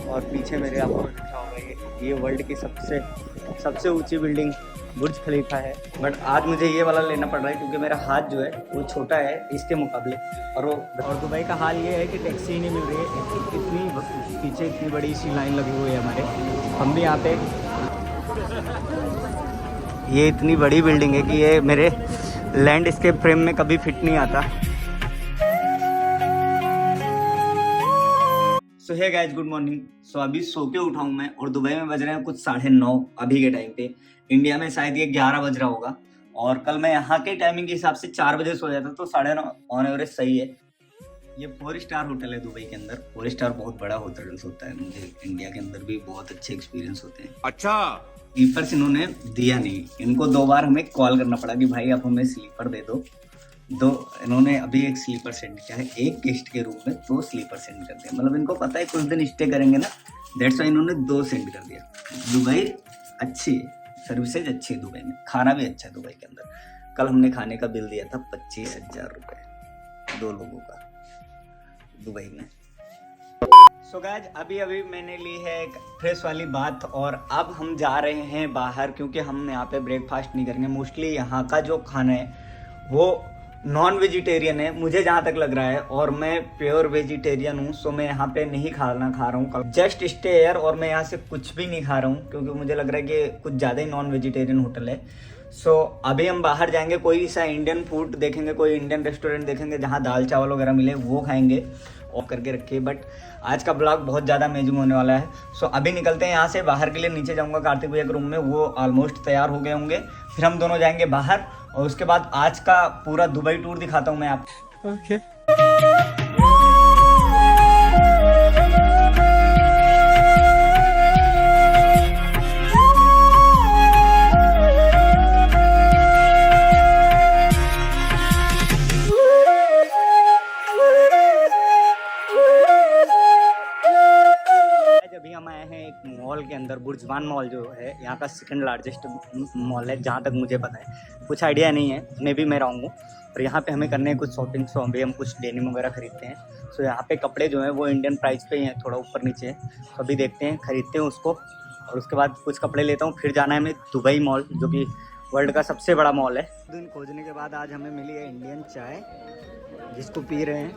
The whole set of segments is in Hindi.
और पीछे मेरे आपको दिख रहा होगा ये वर्ल्ड की सबसे ऊंची बिल्डिंग बुर्ज खलीफा है। बट आज मुझे ये वाला लेना पड़ रहा है क्योंकि मेरा हाथ जो है वो छोटा है इसके मुकाबले। और दुबई का हाल ये है कि टैक्सी ही नहीं मिल रही है। इतनी पीछे इतनी बड़ी सी लाइन लगी हुई है हमारे। हम भी यहाँ पे, ये इतनी बड़ी बिल्डिंग है कि ये मेरे लैंडस्केप फ्रेम में कभी फिट नहीं आता। सो हे गाइस, गुड मॉर्निंग। सो अभी सो के उठा हूँ मैं और दुबई में बज रहे हैं कुछ 9:30 अभी के टाइम पे। इंडिया में शायद ये 11 बज रहा होगा। और कल मैं यहाँ के टाइमिंग के हिसाब से 4 बजे सो जाता तो 9:30 ऑन एवरेज सही है। ये 4 स्टार होटल है दुबई के अंदर। 4 स्टार बहुत बड़ा होटल होता है। मुझे इंडिया के अंदर भी बहुत अच्छे एक्सपीरियंस होते हैं। अच्छा, स्लीपर्स इन्होंने दिया नहीं। इनको 2 बार हमें कॉल करना पड़ा कि भाई आप हमें स्लीपर दे दो। इन्होंने अभी एक स्लीपर सेंड किया है, एक गेस्ट के रूम में 2 स्लीपर सेंड कर दिया। मतलब इनको पता है कुछ दिन स्टे करेंगे ना, दैट्स वाई इन्होंने 2 सेंड कर दिया। दुबई अच्छी है, सर्विसेज अच्छी है दुबई में, खाना भी अच्छा है दुबई के अंदर। कल हमने खाने का बिल दिया था 25,000 रुपये 2 लोगों का दुबई में। सो गाइस, अभी मैंने ली है एक फ्रेश वाली बात और अब हम जा रहे हैं बाहर क्योंकि हम यहाँ पे ब्रेकफास्ट नहीं करेंगे। मोस्टली यहाँ का जो खाना है वो नॉन वेजिटेरियन है मुझे जहाँ तक लग रहा है, और मैं प्योर वेजिटेरियन हूँ। सो मैं यहाँ पे नहीं खाना खा रहा हूँ, जस्ट स्टे एयर, और मैं यहाँ से कुछ भी नहीं खा रहा हूँ क्योंकि मुझे लग रहा है कि कुछ ज़्यादा ही नॉन वेजिटेरियन होटल है। सो अभी हम बाहर जाएंगे, कोई सा इंडियन फूड देखेंगे, कोई इंडियन रेस्टोरेंट देखेंगे जहाँ दाल चावल वगैरह मिले वो खाएंगे और करके रखिए। बट आज का ब्लॉग बहुत ज़्यादा अमेजिंग होने वाला है। सो अभी निकलते हैं यहाँ से बाहर के लिए। नीचे जाऊँगा कार्तिक भैया के रूम में, वो ऑलमोस्ट तैयार हो गए होंगे। फिर हम दोनों जाएंगे बाहर और उसके बाद आज का पूरा दुबई टूर दिखाता हूँ मैं आपको। ओके मॉल के अंदर, बुर्जवान मॉल जो है यहाँ का सेकंड लार्जेस्ट मॉल है जहाँ तक मुझे पता है। कुछ आइडिया नहीं है, मैं भी मैं रहूँगा। और यहाँ पे हमें करने हैं कुछ शॉपिंग। सो अभी हम कुछ डेनिम वगैरह खरीदते हैं। सो यहाँ पे कपड़े जो हैं वो इंडियन प्राइस पे ही हैं, थोड़ा ऊपर नीचे है। तो अभी देखते हैं, खरीदते हैं उसको और उसके बाद कुछ कपड़े लेता हूँ। फिर जाना है हमें दुबई मॉल जो कि वर्ल्ड का सबसे बड़ा मॉल है। दिन खोजने के बाद आज हमें मिली है इंडियन चाय जिसको पी रहे हैं।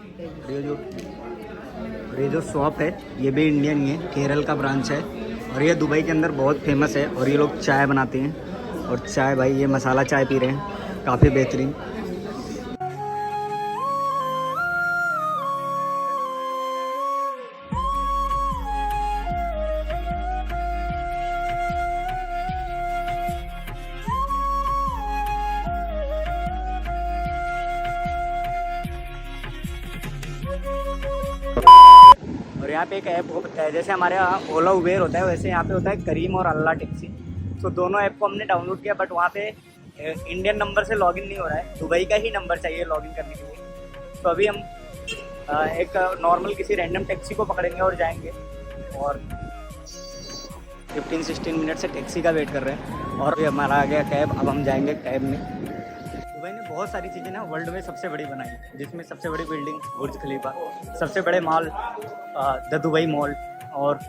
ये जो शॉप है ये भी इंडियन ही है, केरल का ब्रांच है और ये दुबई के अंदर बहुत फेमस है। और ये लोग चाय बनाते हैं और चाय, भाई ये मसाला चाय पी रहे हैं, काफ़ी बेहतरीन। और यहाँ पे एक ऐप होता है, जैसे हमारे यहाँ ओला उबेर होता है वैसे यहाँ पे होता है करीम और अल्लाह टैक्सी। तो दोनों ऐप को हमने डाउनलोड किया, बट वहाँ पे इंडियन नंबर से लॉगिन नहीं हो रहा है, दुबई का ही नंबर चाहिए लॉगिन करने के लिए। तो अभी हम एक नॉर्मल किसी रैंडम टैक्सी को पकड़ेंगे और जाएंगे। और 15-16 मिनट से टैक्सी का वेट कर रहे हैं और अभी हमारा आ गया कैब। अब हम जाएंगे कैब में। दुबई ने बहुत सारी चीज़ें ना वर्ल्ड में सबसे बड़ी बनाई, जिसमें सबसे बड़ी बिल्डिंग बुर्ज खलीफा, सबसे बड़े मॉल द दुबई मॉल, और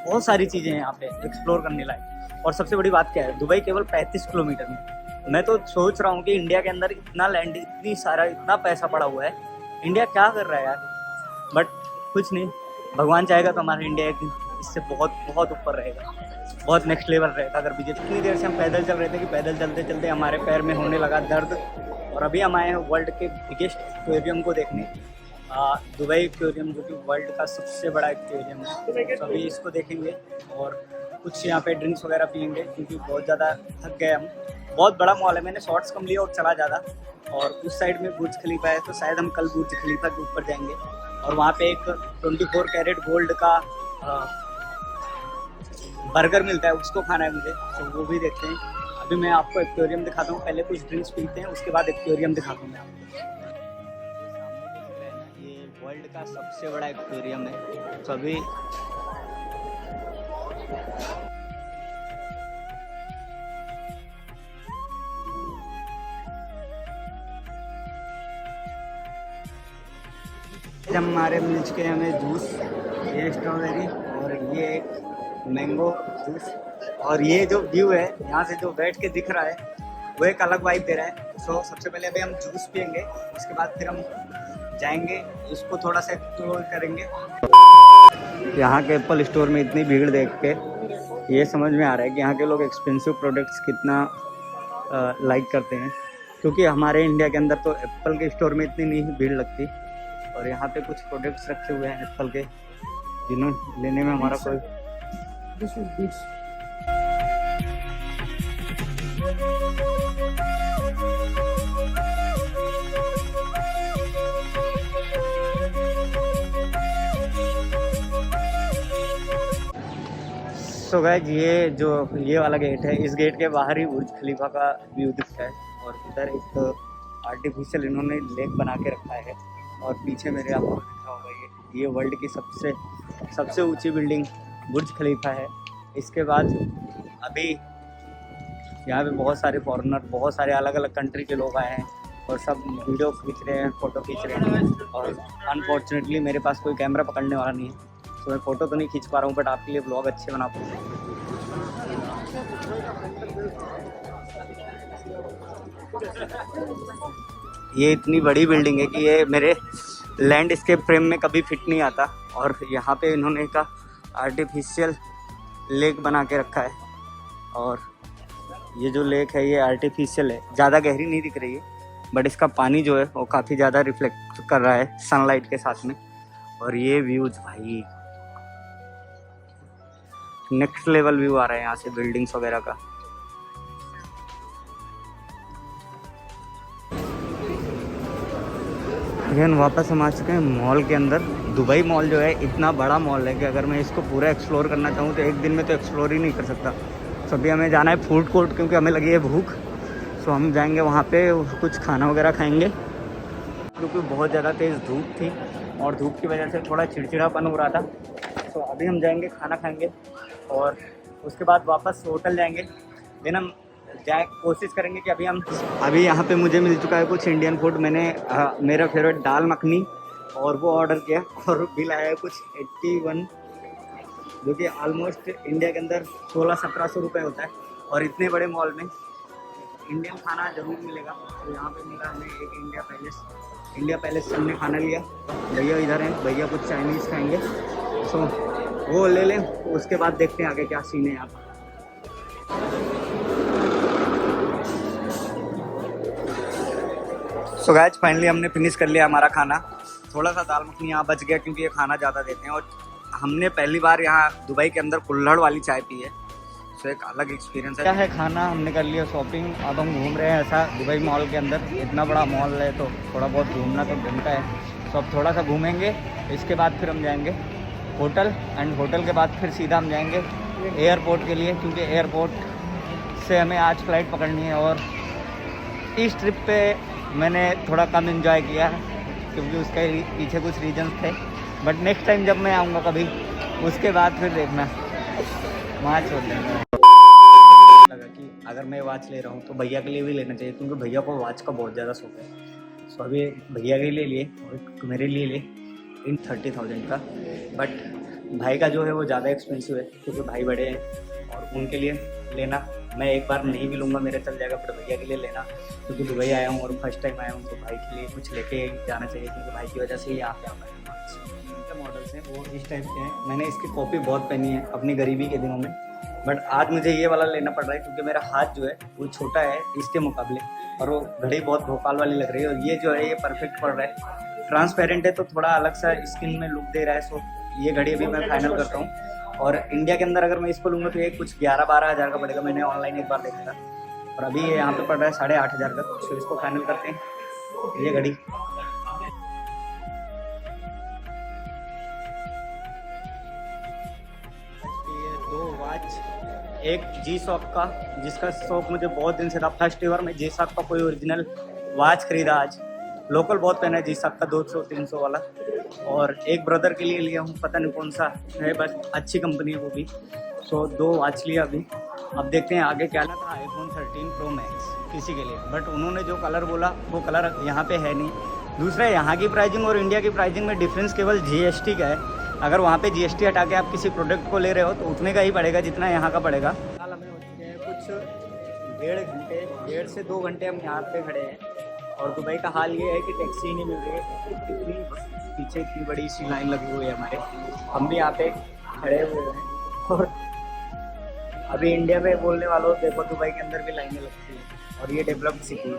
बहुत सारी चीज़ें हैं यहाँ पे एक्सप्लोर करने लायक। और सबसे बड़ी बात क्या है, दुबई केवल 35 किलोमीटर में। मैं तो सोच रहा हूँ कि इंडिया के अंदर इतना लैंड, इतनी सारा, इतना पैसा पड़ा हुआ है, इंडिया क्या कर रहा है यार। बट कुछ नहीं, भगवान चाहेगा तो हमारा इंडिया एक दिन इससे बहुत बहुत ऊपर रहेगा, बहुत नेक्स्ट लेवल रहेगा। अगर बीजेपी, इतनी देर से हम पैदल चल रहे थे कि पैदल चलते चलते हमारे पैर में होने लगा दर्द। और अभी हम आए हैं वर्ल्ड के बिगेस्ट एक्वेरियम को देखने, दुबई एक्वेरियम, जो कि वर्ल्ड का सबसे बड़ा एक्वेरियम है। तो अभी इसको देखेंगे और कुछ यहाँ पे ड्रिंक्स वगैरह पियेंगे क्योंकि बहुत ज़्यादा थक गए हम। बहुत बड़ा मॉल है, मैंने शॉर्ट्स कम लिया और चला ज़्यादा। और उस साइड में बुर्ज खलीफा है, तो शायद हम कल बुर्ज खलीफा के ऊपर जाएंगे और वहाँ पे एक 24 कैरेट गोल्ड का बर्गर मिलता है, उसको खाना है मुझे। तो वो भी देखते हैं। अभी मैं आपको एक्वेरियम दिखाता हूँ, पहले कुछ ड्रिंक्स पीते हैं, उसके बाद एक्वेरियम दिखाता हूँ मैं आपको। ये वर्ल्ड का सबसे बड़ा एक्वेरियम है। तो अभी हमारे मिल चुके हैं हमें जूस, ये स्ट्रॉबेरी और ये एक मैंगो जूस, और ये जो व्यू है यहाँ से जो बैठ के दिख रहा है वो एक अलग वाइब दे रहा है। सो सबसे पहले अभी हम जूस पियेंगे, उसके बाद फिर हम जाएंगे उसको थोड़ा सा एक्सप्लोर करेंगे। यहाँ के एप्पल स्टोर में इतनी भीड़ देख के ये समझ में आ रहा है कि यहाँ के लोग एक्सपेंसिव प्रोडक्ट्स कितना लाइक करते हैं, क्योंकि हमारे इंडिया के अंदर तो एप्पल के स्टोर में इतनी नहीं भीड़ लगती, और यहाँ पे कुछ प्रोडक्ट्स रखे हुए हैं एप्पल के जिन्हों लेने में हमारा कोई सो गाइस ये वाला गेट है, इस गेट के बाहर ही बुर्ज खलीफा का व्यू दिखता है, और इधर एक आर्टिफिशियल इन्होंने लेक बना के रखा है, और पीछे मेरे आपको दिखा होगा ये वर्ल्ड की सबसे ऊंची बिल्डिंग बुर्ज खलीफा है। इसके बाद अभी यहाँ पे बहुत सारे फॉरेनर, बहुत सारे अलग अलग कंट्री के लोग आए हैं और सब वीडियो खींच रहे हैं, फ़ोटो खींच रहे हैं, और अनफॉर्चुनेटली मेरे पास कोई कैमरा पकड़ने वाला नहीं है, तो मैं फ़ोटो तो नहीं खींच पा रहा हूँ, बट आपके लिए ब्लॉग अच्छे बना पाऊँ। ये इतनी बड़ी बिल्डिंग है कि ये मेरे लैंडस्केप फ्रेम में कभी फिट नहीं आता, और यहाँ पे इन्होंने का आर्टिफिशियल लेक बना के रखा है, और ये जो लेक है ये आर्टिफिशियल है, ज़्यादा गहरी नहीं दिख रही है, बट इसका पानी जो है वो काफ़ी ज़्यादा रिफ्लेक्ट कर रहा है सनलाइट के साथ में। और ये व्यूज भाई नेक्स्ट लेवल व्यू आ रहा है यहाँ से बिल्डिंग्स वगैरह का। अगेन वापस हम आ चुके हैं मॉल के अंदर। दुबई मॉल जो है इतना बड़ा मॉल है कि अगर मैं इसको पूरा एक्सप्लोर करना चाहूँ तो एक दिन में तो एक्सप्लोर ही नहीं कर सकता। तो अभी हमें जाना है फूड कोर्ट, क्योंकि हमें लगी है भूख। सो हम जाएंगे वहाँ पे, कुछ खाना वगैरह खाएंगे, क्योंकि बहुत ज़्यादा तेज़ धूप थी और धूप की वजह से थोड़ा चिड़चिड़ापन हो रहा था। तो अभी हम जाएंगे, खाना खाएंगे, और उसके बाद वापस होटल जाएंगे। देन हम कोशिश करेंगे कि अभी यहाँ पे मुझे मिल चुका है कुछ इंडियन फूड। मैंने मेरा फेवरेट दाल मखनी और वो ऑर्डर किया, और बिल आया है कुछ 81, जो कि ऑलमोस्ट इंडिया के अंदर 1600-1700 रुपये होता है। और इतने बड़े मॉल में इंडियन खाना ज़रूर मिलेगा। तो यहाँ पे मिला हमें एक इंडिया पैलेस हमने खाना लिया। भैया इधर हैं, भैया कुछ चाइनीज़ खाएंगे, सो वो ले लें, उसके बाद देखते हैं आगे क्या सीन है यहाँ पर। सो गाइस फाइनली हमने फिनिश कर लिया हमारा खाना। थोड़ा सा दाल मखनी यहाँ बच गया, क्योंकि ये खाना ज़्यादा देते हैं, और हमने पहली बार यहाँ दुबई के अंदर कुल्हड़ वाली चाय पी है, तो एक अलग एक्सपीरियंस है। क्या है, खाना हमने कर लिया, शॉपिंग, अब हम घूम रहे हैं ऐसा दुबई मॉल के अंदर। इतना बड़ा मॉल है तो थोड़ा बहुत घूमना तो बनता है। तो अब थोड़ा सा घूमेंगे, इसके बाद फिर हम जाएंगे होटल, एंड होटल के बाद फिर सीधा हम जाएंगे एयरपोर्ट के लिए, क्योंकि एयरपोर्ट से हमें आज फ़्लाइट पकड़नी है। और इस ट्रिप पे मैंने थोड़ा कम एंजॉय किया है, क्योंकि उसके पीछे कुछ रीजन्स थे, बट नेक्स्ट टाइम जब मैं आऊँगा कभी, उसके बाद फिर देखना वहाँ छोड़ देंगे। लगा कि अगर मैं वॉच ले रहा हूँ तो भैया के लिए भी लेना चाहिए, क्योंकि भैया को वॉच का बहुत ज़्यादा शौक है। सो अभी भैया के लिए लिए और मेरे लिए लिए इन 30,000 का, बट भाई का जो है वो ज़्यादा एक्सपेंसिव है, क्योंकि भाई बड़े हैं और उनके लिए लेना मैं एक बार नहीं भी लूँगा, मेरा चल जाएगा, बट भैया के लिए लेना, क्योंकि दुबई आया हूँ और फर्स्ट टाइम आया हूँ, तो भाई के लिए कुछ लेके जाना चाहिए, क्योंकि भाई की वजह से ही यहाँ पे आता है। मॉडल्स हैं वो इस टाइप के हैं। मैंने इसकी कॉपी बहुत पहनी है अपनी गरीबी के दिनों में, बट आज मुझे ये वाला लेना पड़ रहा है, क्योंकि मेरा हाथ जो है वो छोटा है इसके मुकाबले, और वो घड़ी बहुत भोपाल वाली लग रही है, और ये जो है ये परफेक्ट पड़ रहा है। ट्रांसपेरेंट है तो थोड़ा अलग सा स्किन में लुक दे रहा है। सो ये घड़ी अभी मैं फाइनल करता हूँ, और इंडिया के अंदर अगर मैं इसको लूँगा तो ये कुछ 11-12 हज़ार का पड़ेगा। मैंने ऑनलाइन एक बार देखा था, और अभी ये यहाँ पे पड़ रहा है 8,500 का। तो इसको फाइनल करते हैं, ये घड़ी। एक जी शॉक का, जिसका शौक मुझे बहुत दिन से था। फर्स्ट ईयर में जी शॉक का कोई ओरिजिनल वॉच खरीदा आज। लोकल बहुत पहना है जी शॉक का 200-300 वाला, और एक ब्रदर के लिए लिया हूँ, पता नहीं कौन सा है, बस अच्छी कंपनी है वो भी। सो 2 वॉच लिया अभी। अब देखते हैं आगे क्या। था iPhone 13 Pro Max किसी के लिए, बट उन्होंने जो कलर बोला वो कलर यहाँ पे है नहीं। दूसरा, यहाँ की प्राइसिंग और इंडिया की प्राइसिंग में डिफरेंस केवल GST का है। अगर वहाँ पे जीएसटी हटा के आप किसी प्रोडक्ट को ले रहे हो तो उतने का ही पड़ेगा जितना यहाँ का पड़ेगा। फिलहाल हमें हो चुके हैं कुछ 1.5 से 2 घंटे हम यहाँ पे खड़े हैं और दुबई का हाल ये है कि टैक्सी ही नहीं मिल रही है। इतनी पीछे इतनी बड़ी सी लाइन लगी हुई है हमारे, हम भी यहाँ पे खड़े हुए हैं। और अभी इंडिया में बोलने वालों देखो दुबई के अंदर भी लाइनें लगती हैं और ये डेवलप्ड सिटी है।